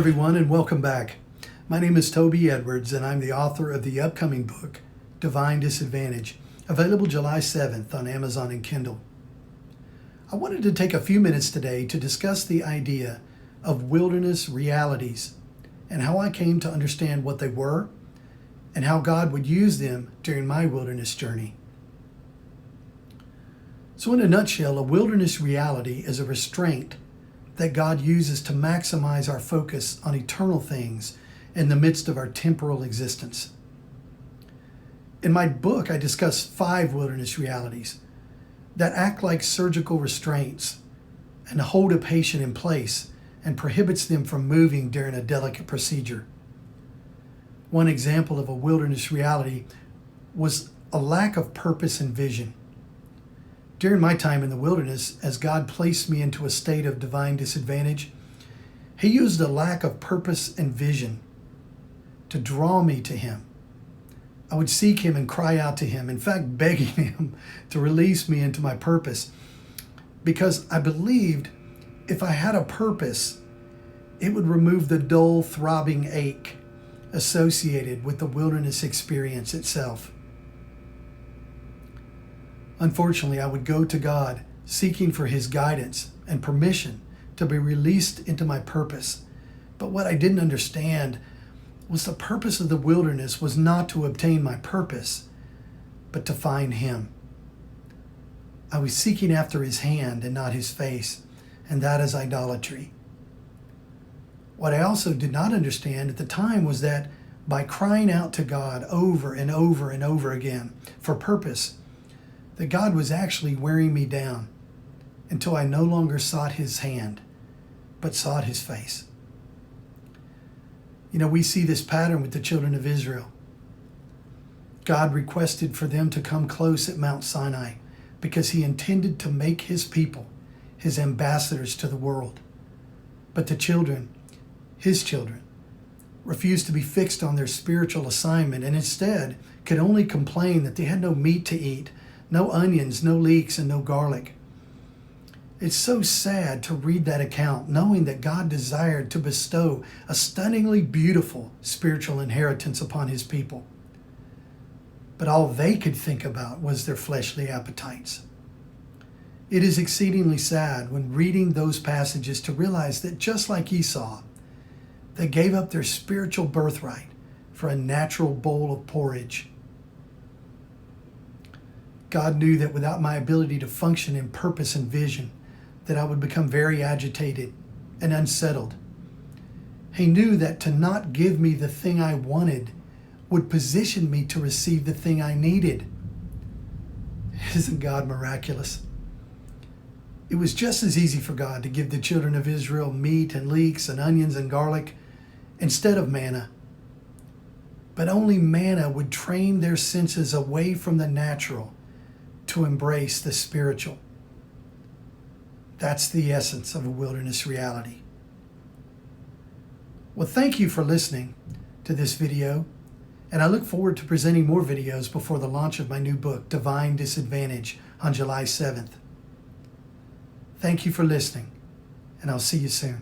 everyone, and welcome back. My name is Toby Edwards, and I'm the author of the upcoming book, Divine Disadvantage, available July 7th on Amazon and Kindle. I wanted to take a few minutes today to discuss the idea of wilderness realities and how I came to understand what they were and how God would use them during my wilderness journey. So in a nutshell, a wilderness reality is a restraint that God uses to maximize our focus on eternal things in the midst of our temporal existence. In my book, I discuss 5 wilderness realities that act like surgical restraints and hold a patient in place and prohibits them from moving during a delicate procedure. One example of a wilderness reality was a lack of purpose and vision. During my time in the wilderness, as God placed me into a state of divine disadvantage, He used a lack of purpose and vision to draw me to Him. I would seek Him and cry out to Him, in fact, begging Him to release me into my purpose, because I believed if I had a purpose, it would remove the dull, throbbing ache associated with the wilderness experience itself. Unfortunately, I would go to God seeking for His guidance and permission to be released into my purpose. But what I didn't understand was the purpose of the wilderness was not to obtain my purpose, but to find Him. I was seeking after His hand and not His face, and that is idolatry. What I also did not understand at the time was that by crying out to God over and over and over again for purpose, that God was actually wearing me down until I no longer sought His hand, but sought His face. You know, we see this pattern with the children of Israel. God requested for them to come close at Mount Sinai because He intended to make His people His ambassadors to the world. But the children, His children, refused to be fixed on their spiritual assignment and instead could only complain that they had no meat to eat, no onions, no leeks, and no garlic. It's so sad to read that account, knowing that God desired to bestow a stunningly beautiful spiritual inheritance upon His people. But all they could think about was their fleshly appetites. It is exceedingly sad when reading those passages to realize that just like Esau, they gave up their spiritual birthright for a natural bowl of porridge. God knew that without my ability to function in purpose and vision, that I would become very agitated and unsettled. He knew that to not give me the thing I wanted would position me to receive the thing I needed. Isn't God miraculous? It was just as easy for God to give the children of Israel meat and leeks and onions and garlic instead of manna. But only manna would train their senses away from the natural to embrace the spiritual. That's the essence of a wilderness reality. Well, thank you for listening to this video, and I look forward to presenting more videos before the launch of my new book, Divine Disadvantage, on July 7th. Thank you for listening, and I'll see you soon.